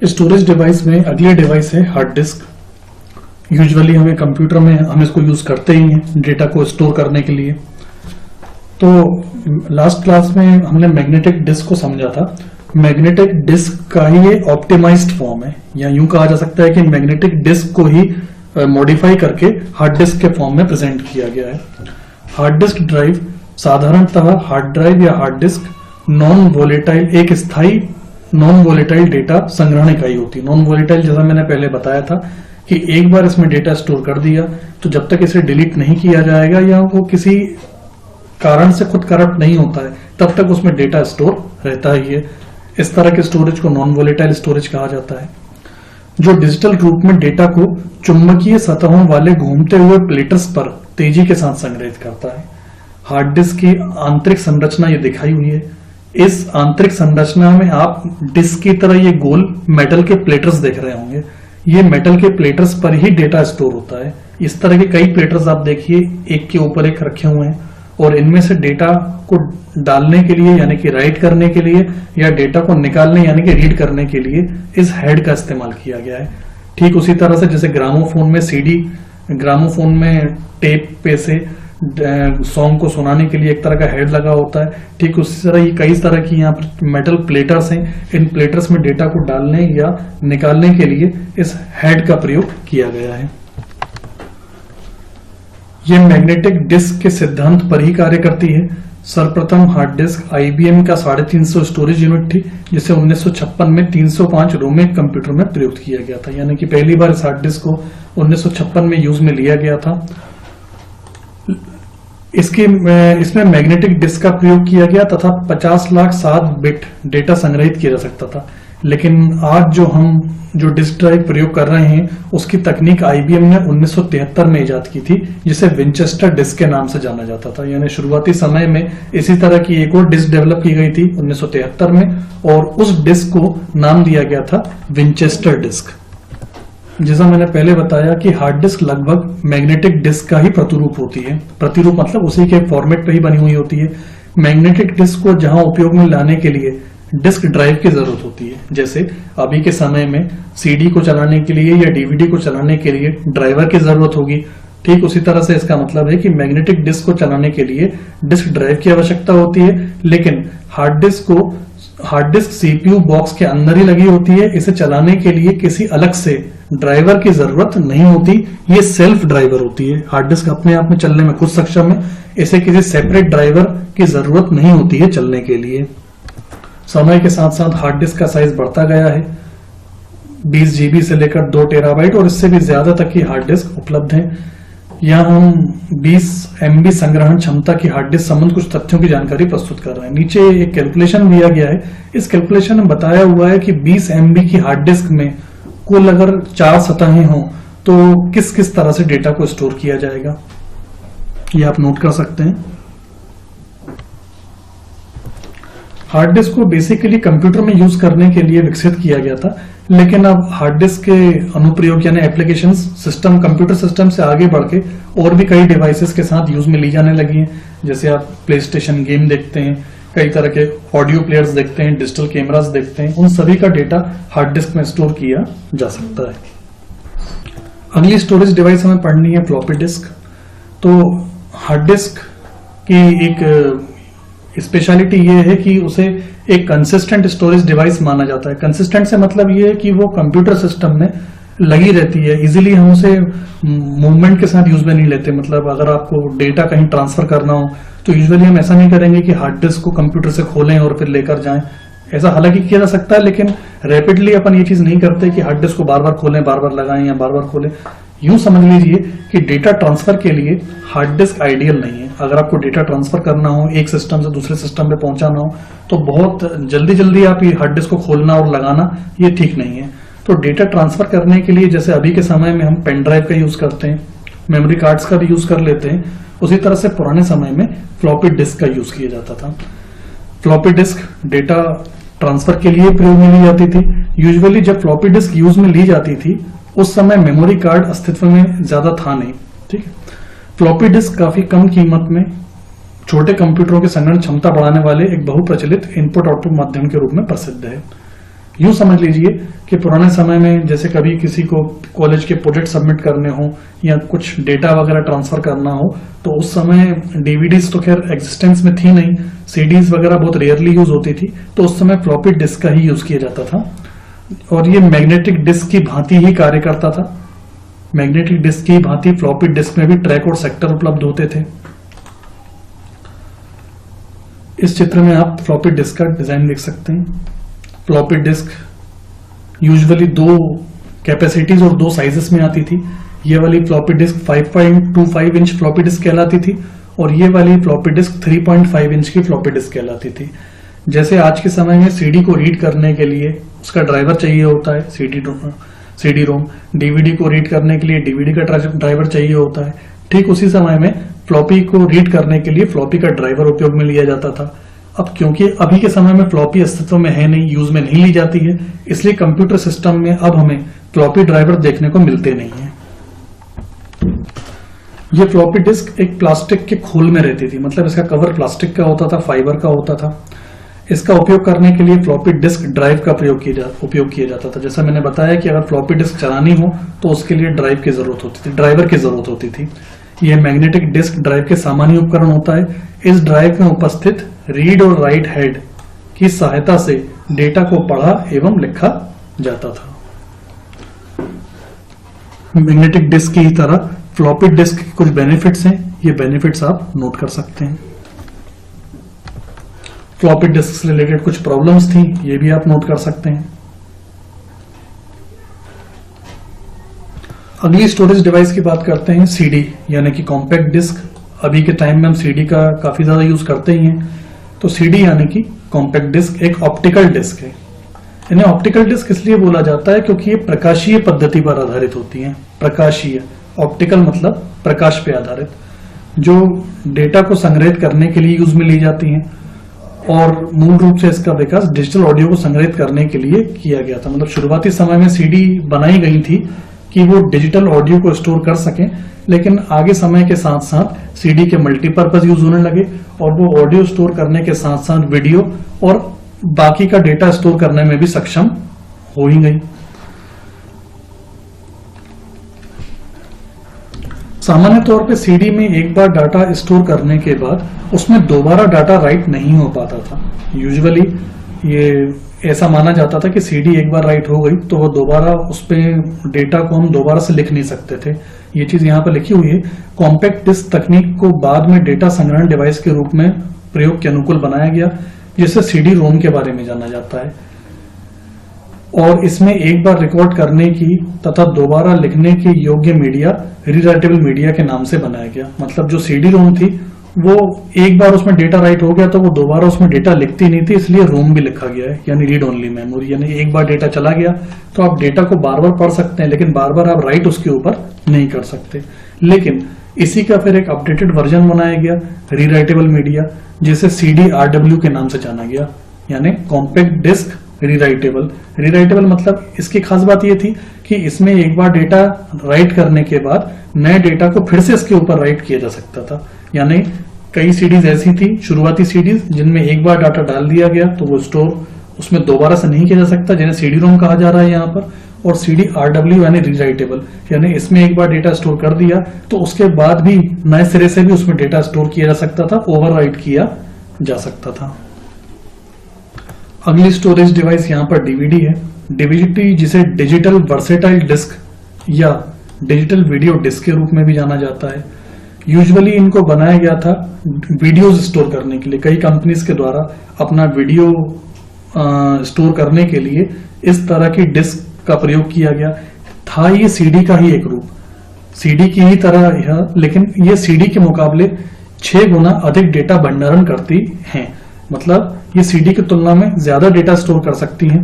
Storage device में अगले device है हार्ड डिस्क। यूजुअली हमें कंप्यूटर में हम इसको यूज करते ही हैं डेटा को स्टोर करने के लिए। तो लास्ट क्लास में हमने मैग्नेटिक डिस्क को समझा था। मैग्नेटिक डिस्क का ही ये ऑप्टिमाइज्ड फॉर्म है, या यूं कहा जा सकता है कि मैग्नेटिक डिस्क को ही मॉडिफाई करके हार्ड डिस्क के फॉर्म में प्रेजेंट किया गया है। हार्ड डिस्क ड्राइव साधारणतः हार्ड ड्राइव या हार्ड डिस्क नॉन वोलेटाइल, एक स्थायी नॉन वोलेटाइल डेटा संग्रहण इकाई होती है। नॉन वोलेटाइल जैसा मैंने पहले बताया था कि एक बार इसमें डेटा स्टोर कर दिया तो जब तक इसे डिलीट नहीं किया जाएगा या वो किसी कारण से खुद करप्ट नहीं होता है तब तक उसमें डेटा स्टोर रहता ही है। इस तरह के स्टोरेज को नॉन वोलेटाइल स्टोरेज कहा जाता है, जो डिजिटल रूप में डेटा को चुंबकीय सतहों वाले घूमते हुए प्लेटर्स पर तेजी के साथ संग्रहित करता है। हार्ड डिस्क की आंतरिक संरचना ये दिखाई हुई है। इस आंतरिक संरचना में आप डिस्क की तरह ये गोल मेटल के प्लेटर्स देख रहे होंगे। ये मेटल के प्लेटर्स पर ही डेटा स्टोर होता है। इस तरह के कई प्लेटर्स आप देखिए एक के ऊपर एक रखे हुए हैं, और इनमें से डेटा को डालने के लिए यानी कि राइट करने के लिए या डेटा को निकालने यानी कि रीड करने के लिए इस हेड का इस्तेमाल किया गया है। ठीक उसी तरह से जैसे ग्रामोफोन में सीडी, ग्रामोफोन में टेप पे से सॉन्ग को सुनाने के लिए एक तरह का हेड लगा होता है, ठीक उसी तरह ये कई तरह की यहाँ पर मेटल प्लेटर्स हैं। इन प्लेटर्स में डेटा को डालने या निकालने के लिए इस हेड का प्रयोग किया गया है। यह मैग्नेटिक डिस्क के सिद्धांत पर ही कार्य करती है। सर्वप्रथम हार्ड डिस्क आईबीएम का 350 स्टोरेज यूनिट थी, जिसे 1956 में 305 रोमेक कंप्यूटर में प्रयुक्त किया गया था। यानी कि पहली बार इस हार्ड डिस्क को 1956 में यूज में लिया गया था। इसमें मैग्नेटिक डिस्क का प्रयोग किया गया तथा 50 लाख 7 बिट डेटा संग्रहित किया जा सकता था। लेकिन आज जो डिस्क ड्राइव प्रयोग कर रहे हैं उसकी तकनीक आईबीएम ने 1973 में इजाद की थी, जिसे विंचेस्टर डिस्क के नाम से जाना जाता था। यानी शुरुआती समय में इसी तरह की एक और डिस्क डेवलप की गई थी 1973 में, और उस डिस्क को नाम दिया गया था विंचेस्टर डिस्क। जैसा मैंने पहले बताया कि हार्ड डिस्क लगभग मैग्नेटिक डिस्क का ही प्रतिरूप होती है। प्रतिरूप मतलब उसी के फॉर्मेट पे ही बनी हुई होती है। मैग्नेटिक डिस्क को जहां उपयोग में लाने के लिए डिस्क ड्राइव की जरूरत होती है, जैसे अभी के समय में सीडी को चलाने के लिए या डीवीडी को चलाने के लिए ड्राइवर की जरूरत होगी, ठीक उसी तरह से इसका मतलब है कि मैग्नेटिक डिस्क को चलाने के लिए डिस्क ड्राइव की आवश्यकता होती है। लेकिन हार्ड डिस्क सीपीयू बॉक्स के अंदर ही लगी होती है। इसे चलाने के लिए किसी अलग से ड्राइवर की जरूरत नहीं होती, ये सेल्फ ड्राइवर होती है। हार्ड डिस्क अपने आप में चलने में खुद सक्षम है, इसे किसी सेपरेट ड्राइवर की जरूरत नहीं होती है चलने के लिए। समय के साथ साथ हार्ड डिस्क का साइज बढ़ता गया है। 20 GB से लेकर 2 टेराबाइट और इससे भी ज्यादा तक की हार्ड डिस्क उपलब्ध है। यहाँ हम 20 MB संग्रहण क्षमता की हार्ड डिस्क संबंध कुछ तथ्यों की जानकारी प्रस्तुत कर रहे हैं। नीचे एक कैलकुलेशन दिया गया है। इस कैलकुलेशन में बताया हुआ है कि 20 MB की हार्ड डिस्क में कुल अगर 4 सतहें हों तो किस किस तरह से डेटा को स्टोर किया जाएगा, ये आप नोट कर सकते हैं। हार्ड डिस्क को बेसिकली कंप्यूटर में यूज करने के लिए विकसित किया गया था, लेकिन अब हार्ड डिस्क के अनुप्रयोग यानी एप्लीकेशंस सिस्टम, कंप्यूटर सिस्टम से आगे बढ़ के और भी कई डिवाइसेस के साथ यूज में ली जाने लगी हैं। जैसे आप प्ले स्टेशन गेम देखते हैं, कई तरह के ऑडियो प्लेयर्स देखते हैं, डिजिटल कैमरास देखते हैं, उन सभी का डेटा हार्ड डिस्क में स्टोर किया जा सकता है। अगली स्टोरेज डिवाइस हमें पढ़नी है फ्लॉपी डिस्क। तो हार्ड डिस्क की एक स्पेशलिटी ये है कि उसे एक कंसिस्टेंट स्टोरेज डिवाइस माना जाता है। कंसिस्टेंट से मतलब ये है कि वो कंप्यूटर सिस्टम में लगी रहती है। इजीली हम उसे मूवमेंट के साथ यूज में नहीं लेते। मतलब अगर आपको डेटा कहीं ट्रांसफर करना हो तो यूजुअली हम ऐसा नहीं करेंगे कि हार्ड डिस्क को कंप्यूटर से खोलें और फिर लेकर जाएं। ऐसा हालांकि किया जा सकता है, लेकिन रैपिडली अपन ये चीज नहीं करते कि हार्ड डिस्क को बार बार खोलें, बार बार लगाएं या बार बार खोलें। यूं समझ लीजिए कि डेटा ट्रांसफर के लिए हार्ड डिस्क आइडियल नहीं है। अगर आपको डेटा ट्रांसफर करना हो, एक सिस्टम से दूसरे सिस्टम पे पहुंचाना हो, तो बहुत जल्दी आप ये हार्ड डिस्क को खोलना और लगाना ये ठीक नहीं है। तो डेटा ट्रांसफर करने के लिए जैसे अभी के समय में हम पेन ड्राइव का यूज करते हैं, मेमोरी कार्ड्स का भी यूज कर लेते हैं, उसी तरह से पुराने समय में फ्लॉपी डिस्क का यूज किया जाता था। फ्लॉपी डिस्क डेटा ट्रांसफर के लिए प्रयोग में ली जाती थी। यूजुअली जब फ्लॉपी डिस्क यूज में ली जाती थी उस समय मेमोरी कार्ड अस्तित्व में ज्यादा था नहीं, ठीक। फ्लॉपी डिस्क काफी कम कीमत में छोटे कंप्यूटरों के संग्रहण क्षमता बढ़ाने वाले एक बहुप्रचलित इनपुट आउटपुट माध्यम के रूप में प्रसिद्ध है। यूं समझ लीजिए कि पुराने समय में जैसे कभी किसी को कॉलेज के प्रोजेक्ट सबमिट करने हो या कुछ डेटा वगैरह ट्रांसफर करना हो, तो उस समय डीवीडीज तो खैर एग्जिस्टेंस में थी नहीं, सीडीज वगैरह बहुत रेयरली यूज होती थी, तो उस समय फ्लॉपी डिस्क का ही यूज किया जाता था और ये मैग्नेटिक डिस्क की भांति ही कार्य करता था। मैग्नेटिक डिस्क की भांति फ्लॉपी डिस्क में भी ट्रैक और सेक्टर उपलब्ध होते थे। इस चित्र में आप फ्लॉपी डिस्क का डिजाइन देख सकते हैं। फ्लॉपी डिस्क यूजुअली 2 कैपेसिटीज और 2 साइजेस में आती थी। ये वाली floppy disk 5.25 inch floppy disk कहलाती थी और ये वाली फ्लॉपी डिस्क 3.5 इंच की फ्लॉपी डिस्क कहलाती थी। जैसे आज के समय में सीडी को रीड करने के लिए उसका ड्राइवर चाहिए होता है, सीडी रोम, डीवीडी को रीड करने के लिए डीवीडी का ड्राइवर चाहिए होता है, ठीक उसी समय में फ्लॉपी को रीड करने के लिए फ्लॉपी का ड्राइवर उपयोग में लिया जाता था। अब क्योंकि अभी के समय में फ्लॉपी अस्तित्व में है नहीं, यूज में नहीं ली जाती है, इसलिए कंप्यूटर सिस्टम में अब हमें फ्लॉपी ड्राइवर देखने को मिलते नहीं है। ये फ्लॉपी डिस्क एक प्लास्टिक के खोल में रहती थी, मतलब इसका कवर प्लास्टिक का होता था, फाइबर का होता था। इसका उपयोग करने के लिए फ्लॉपी डिस्क ड्राइव का उपयोग किया जाता था। जैसा मैंने बताया कि अगर फ्लॉपी डिस्क चलानी हो तो उसके लिए ड्राइवर की जरूरत होती थी। यह मैग्नेटिक डिस्क ड्राइव के सामान्य उपकरण होता है। इस ड्राइव में उपस्थित रीड और राइट हेड की सहायता से डेटा को पढ़ा एवं लिखा जाता था। मैग्नेटिक डिस्क की तरह फ्लॉपी डिस्क के कुछ बेनिफिट्स हैं, ये बेनिफिट्स आप नोट कर सकते हैं। फ्लॉपी डिस्क से रिलेटेड कुछ प्रॉब्लम्स थी, ये भी आप नोट कर सकते हैं। अगली स्टोरेज डिवाइस की बात करते हैं, सीडी यानी कि कॉम्पैक्ट डिस्क। अभी के टाइम में हम सीडी का काफी ज्यादा यूज करते ही हैं। तो सीडी यानी कि कॉम्पैक्ट डिस्क एक ऑप्टिकल डिस्क है। इन्हें ऑप्टिकल डिस्क इसलिए बोला जाता है क्योंकि ये प्रकाशीय पद्धति पर आधारित होती हैं। प्रकाशीय, ऑप्टिकल मतलब प्रकाश पे आधारित, जो डेटा को संग्रहित करने के लिए यूज में ली जाती हैं। और मूल रूप से इसका विकास डिजिटल ऑडियो को संग्रहित करने के लिए किया गया था। मतलब शुरुआती समय में सीडी बनाई गई थी कि वो डिजिटल ऑडियो को स्टोर कर सकें, लेकिन आगे समय के साथ साथ सीडी के मल्टीपर्पज यूज होने लगे और वो ऑडियो स्टोर करने के साथ साथ वीडियो और बाकी का डेटा स्टोर करने में भी सक्षम हो ही गई। सामान्य तौर पे सीडी में एक बार डाटा स्टोर करने के बाद उसमें दोबारा डाटा राइट नहीं हो पाता था। यूजुअली ये ऐसा माना जाता था कि सीडी एक बार राइट हो गई तो वो दोबारा उस पे डेटा को हम दोबारा से लिख नहीं सकते थे। ये चीज यहाँ पर लिखी हुई है। कॉम्पैक्ट डिस्क तकनीक को बाद में डेटा संग्रहण डिवाइस के रूप में प्रयोग के अनुकूल बनाया गया, जिसे सीडी रोम के बारे में जाना जाता है। और इसमें एक बार रिकॉर्ड करने की तथा दोबारा लिखने के योग्य मीडिया रीराइटेबल मीडिया के नाम से बनाया गया। मतलब जो सीडी रोम थी वो एक बार उसमें डेटा राइट हो गया तो वो दोबारा उसमें डेटा लिखती नहीं थी, इसलिए रोम भी लिखा गया है, यानी रीड ओनली मेमोरी। यानी एक बार डेटा चला गया तो आप डेटा को बार बार पढ़ सकते हैं, लेकिन बार बार आप राइट उसके ऊपर नहीं कर सकते। लेकिन इसी का फिर एक अपडेटेड वर्जन बनाया गया, रीराइटेबल मीडिया, जिसे CDRW के नाम से जाना गया, यानी कॉम्पैक्ट डिस्क रीराइटेबल। रीराइटेबल मतलब इसकी खास बात यह थी कि इसमें एक बार डेटा राइट करने के बाद नए डेटा को फिर से इसके ऊपर राइट किया जा सकता था। यानी कई सीडीज ऐसी थी, शुरुआती सीडीज, जिनमें एक बार डाटा डाल दिया गया तो वो स्टोर उसमें दोबारा से नहीं किया जा सकता, जिन्हें सीडी रोम कहा जा रहा है यहाँ पर। और CDRW यानी रीराइटेबल, यानी इसमें एक बार डेटा स्टोर कर दिया तो उसके बाद भी नए सिरे से भी उसमें डेटा स्टोर किया जा सकता था, ओवरराइट किया जा सकता था। अगली स्टोरेज डिवाइस यहाँ पर डीवीडी है। डीवीडी जिसे डिजिटल वर्सेटाइल डिस्क या डिजिटल वीडियो डिस्क के रूप में भी जाना जाता है। यूजुअली इनको बनाया गया था वीडियोज स्टोर करने के लिए। कई कंपनीज के द्वारा अपना वीडियो स्टोर करने के लिए इस तरह की डिस्क का प्रयोग किया गया था। ये सीडी का ही एक रूप, सीडी की ही तरह है, लेकिन ये सीडी के मुकाबले 6 गुना अधिक डेटा भंडारण करती हैं। मतलब ये सीडी की तुलना में ज्यादा डेटा स्टोर कर सकती हैं।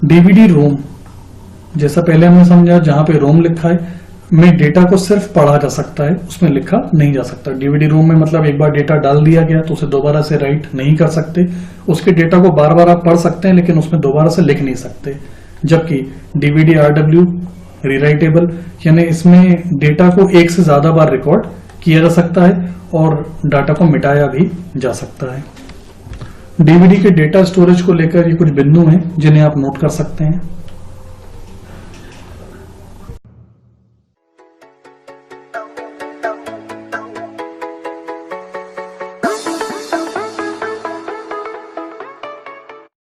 डीवीडी रोम, जैसा पहले हमने समझा, जहां पे रोम लिखा है में डेटा को सिर्फ पढ़ा जा सकता है, उसमें लिखा नहीं जा सकता। डीवीडी रोम में मतलब एक बार डेटा डाल दिया गया तो उसे दोबारा से राइट नहीं कर सकते। उसके डेटा को बार बार आप पढ़ सकते हैं, लेकिन उसमें दोबारा से लिख नहीं सकते। जबकि DVD-RW रीराइटेबल, यानी इसमें डेटा को एक से ज्यादा बार रिकॉर्ड किया जा सकता है और डाटा को मिटाया भी जा सकता है। डीवीडी के डेटा स्टोरेज को लेकर ये कुछ बिंदु हैं जिन्हें आप नोट कर सकते हैं।